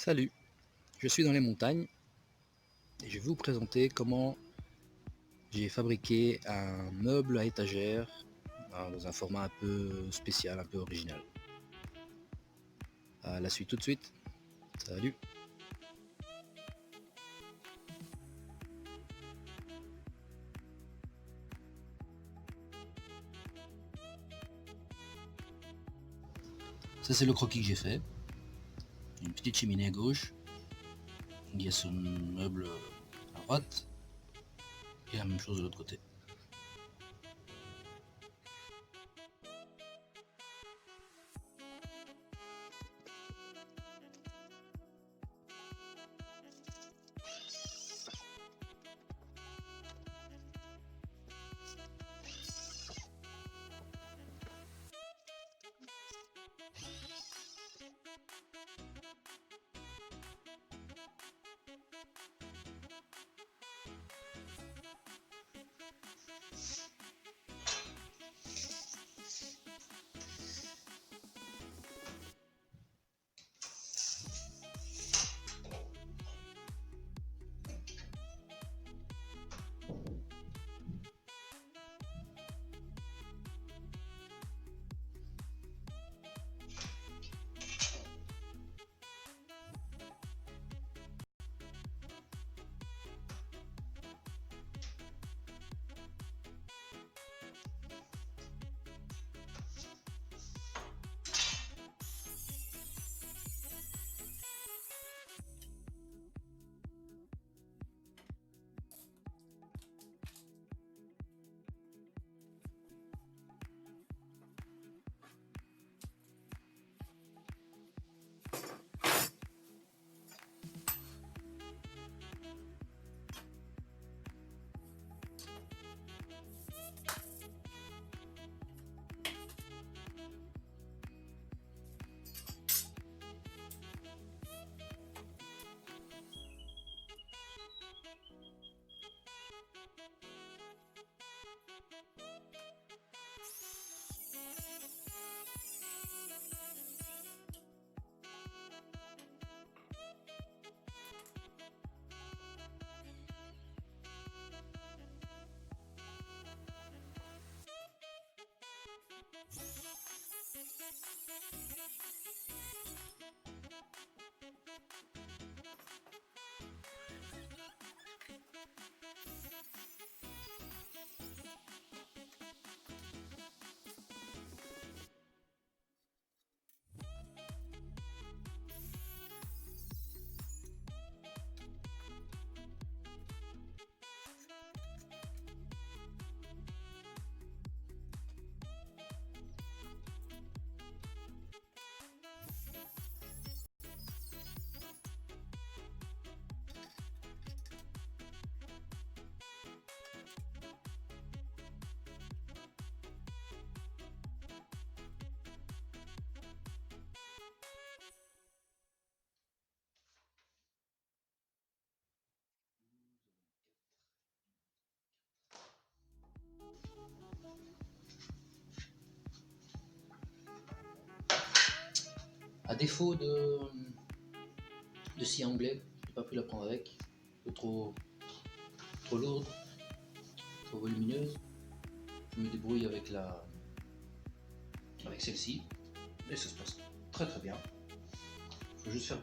Salut, je suis dans les montagnes et je vais vous présenter comment j'ai fabriqué un meuble à étagère dans un format un peu spécial, un peu original. À la suite tout de suite. Salut. Ça c'est le croquis que j'ai fait. Une petite cheminée à gauche. Il y a ce meuble à droite et la même chose de l'autre côté. À défaut de scie anglais, je n'ai pas pu la prendre avec, trop lourde, trop volumineuse. Je me débrouille avec celle-ci et ça se passe très très bien. Je vais juste faire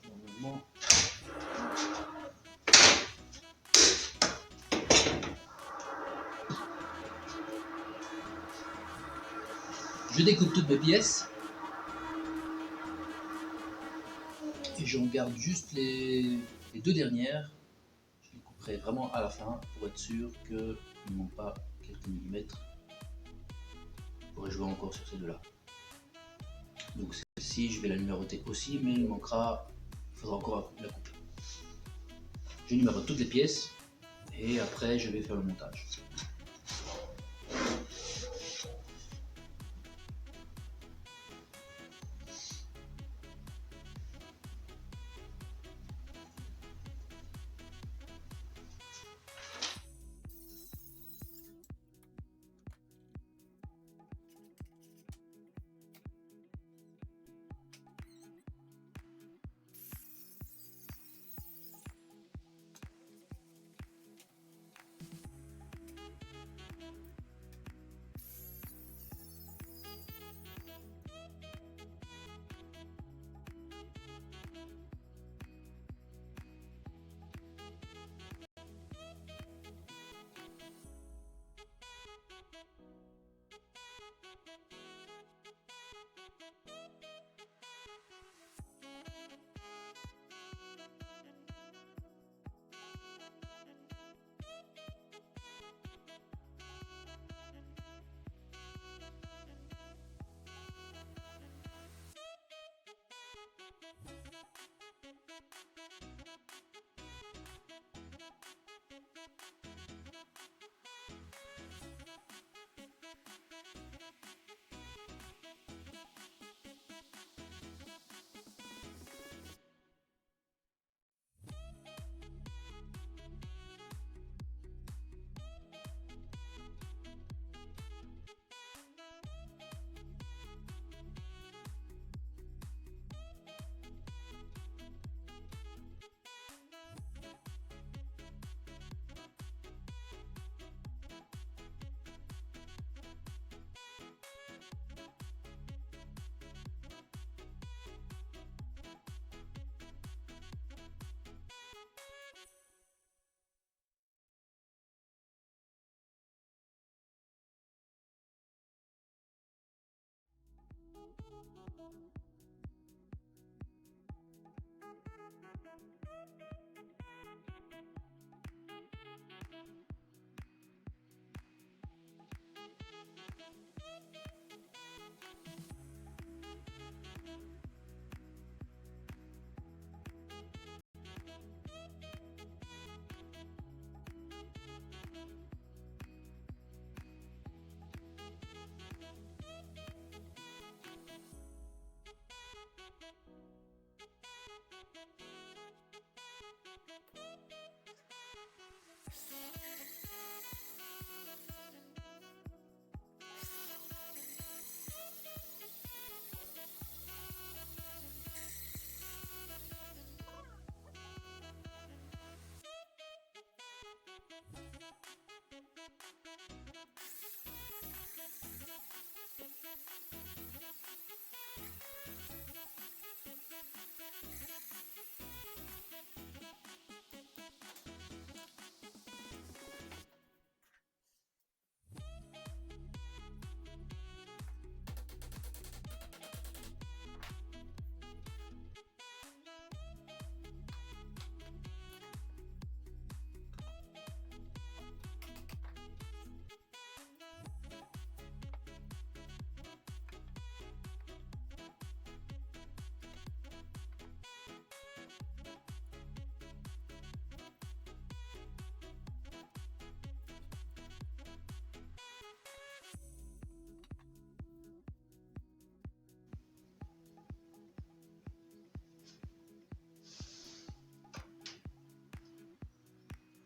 normalement. Je découpe toutes mes pièces et j'en garde juste les deux dernières. Je les couperai vraiment à la fin pour être sûr qu'il ne manque pas quelques millimètres. Je pourrais jouer encore sur ces deux-là. Donc celle-ci, je vais la numéroter aussi, mais il manquera il faudra encore la couper. Je numérote toutes les pièces et après je vais faire le montage.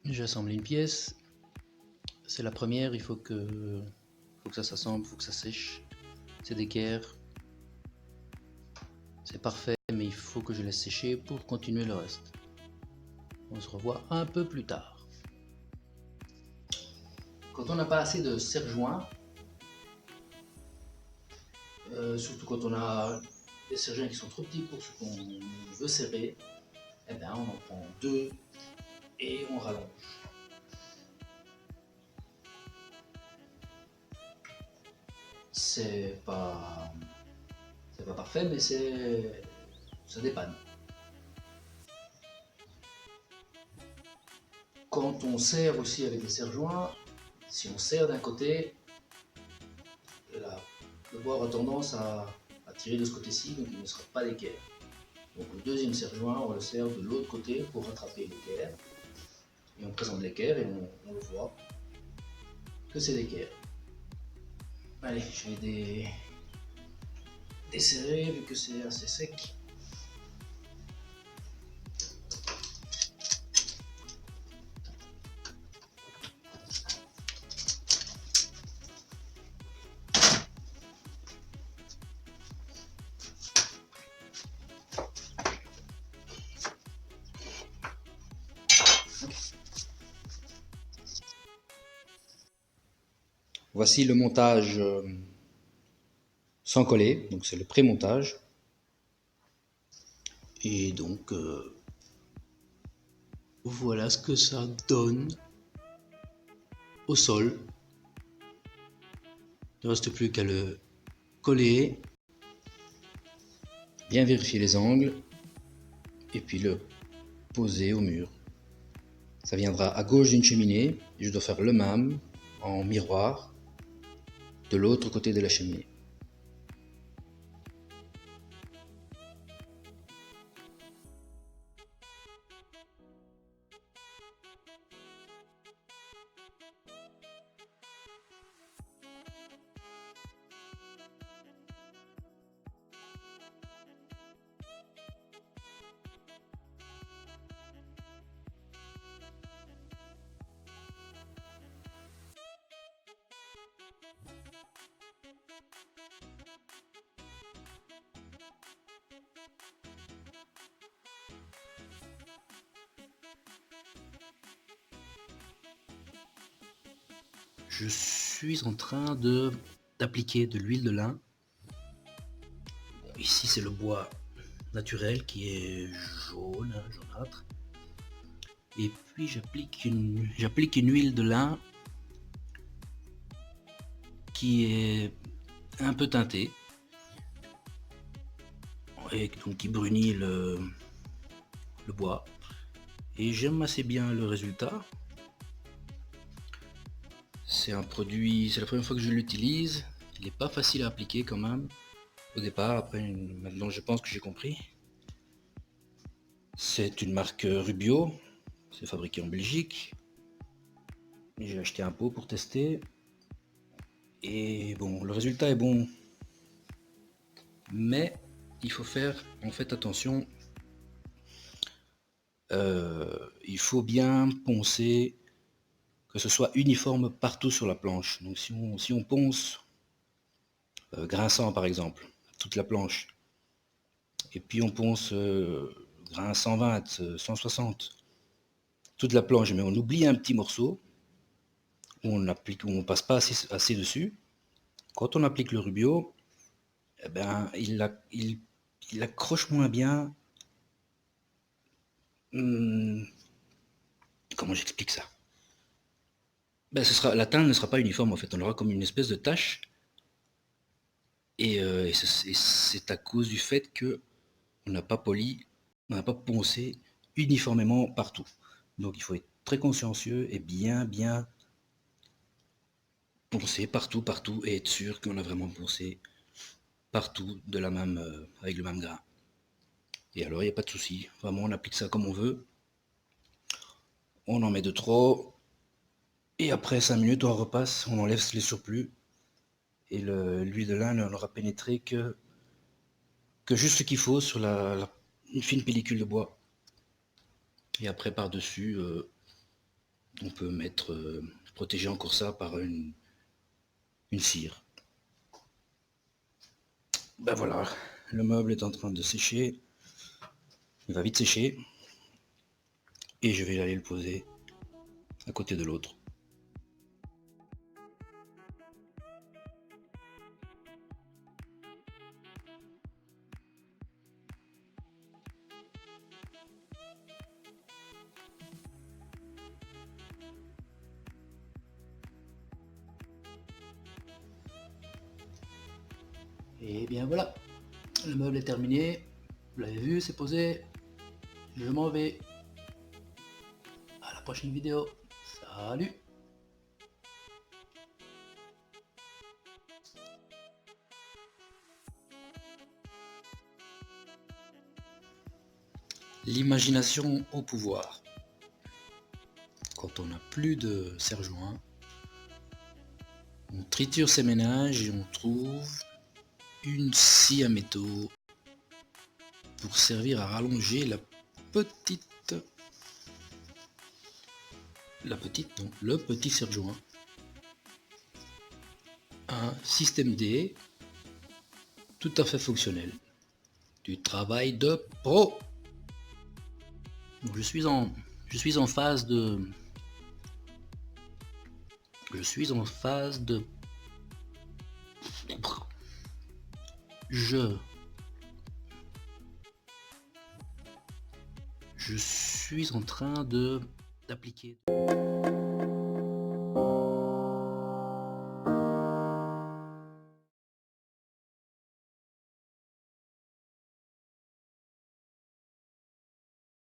J'ai assemblé une pièce, c'est la première, il faut que ça s'assemble, il faut que ça sèche, c'est d'équerre, c'est parfait, mais il faut que je laisse sécher pour continuer le reste. On se revoit un peu plus tard. Quand on n'a pas assez de serre-joints, surtout quand on a des serre-joints qui sont trop petits pour ce qu'on veut serrer, eh bien on en prend deux et on rallonge. C'est pas parfait, mais ça dépanne. Quand on serre aussi avec les serre-joints, si on serre d'un côté, le bois aura tendance à tirer de ce côté-ci, donc il ne sera pas d'équerre. Donc le deuxième serre-joint, on le serre de l'autre côté pour rattraper l'équerre. Et on présente l'équerre et on voit que c'est l'équerre. Allez, je vais desserrer vu que c'est assez sec. Voici le montage sans coller, donc c'est le pré-montage. Et donc voilà ce que ça donne au sol. Il ne reste plus qu'à le coller, bien vérifier les angles et puis le poser au mur. Ça viendra à gauche d'une cheminée et je dois faire le même en miroir de l'autre côté de la cheminée. Je suis en train d'appliquer de l'huile de lin. Ici c'est le bois naturel qui est jaune, jaunâtre. Et puis j'applique une huile de lin qui est un peu teintée et donc qui brunit le bois. Et j'aime assez bien le résultat. C'est un produit, c'est la première fois que je l'utilise. Il n'est pas facile à appliquer quand même au départ. Après, maintenant je pense que j'ai compris. C'est une marque Rubio. C'est fabriqué en Belgique. J'ai acheté un pot pour tester. Et bon, le résultat est bon. Mais il faut faire en fait attention. Il faut bien poncer, que ce soit uniforme partout sur la planche. Donc si on ponce grinçant par exemple, toute la planche, et puis on ponce grain 120, 160, toute la planche, mais on oublie un petit morceau, où on passe pas assez dessus. Quand on applique le Rubio, eh ben, il accroche moins bien. Comment j'explique ça? Ben, la teinte ne sera pas uniforme en fait, on aura comme une espèce de tache. Et c'est à cause du fait que on n'a pas poli, on n'a pas poncé uniformément partout. Donc il faut être très consciencieux et bien poncer partout et être sûr qu'on a vraiment poncé partout de la même, avec le même grain. Et alors il n'y a pas de souci, vraiment on applique ça comme on veut. On en met de trop et après 5 minutes on repasse, on enlève les surplus et l'huile de lin n'aura pénétré que juste ce qu'il faut sur une fine pellicule de bois. Et après par-dessus, on peut protéger encore ça par une cire. Ben voilà, le meuble est en train de sécher. Il va vite sécher. Et je vais aller le poser à côté de l'autre. Et bien voilà, le meuble est terminé. Vous l'avez vu, c'est posé. Je m'en vais. À la prochaine vidéo. Salut! L'imagination au pouvoir. Quand on n'a plus de serre-joint, on triture ses ménages et on trouve une scie à métaux pour servir à rallonger le petit serre-joint. Un système D tout à fait fonctionnel. Du travail de pro. Donc je suis en phase de je suis en phase de je suis en train de d'appliquer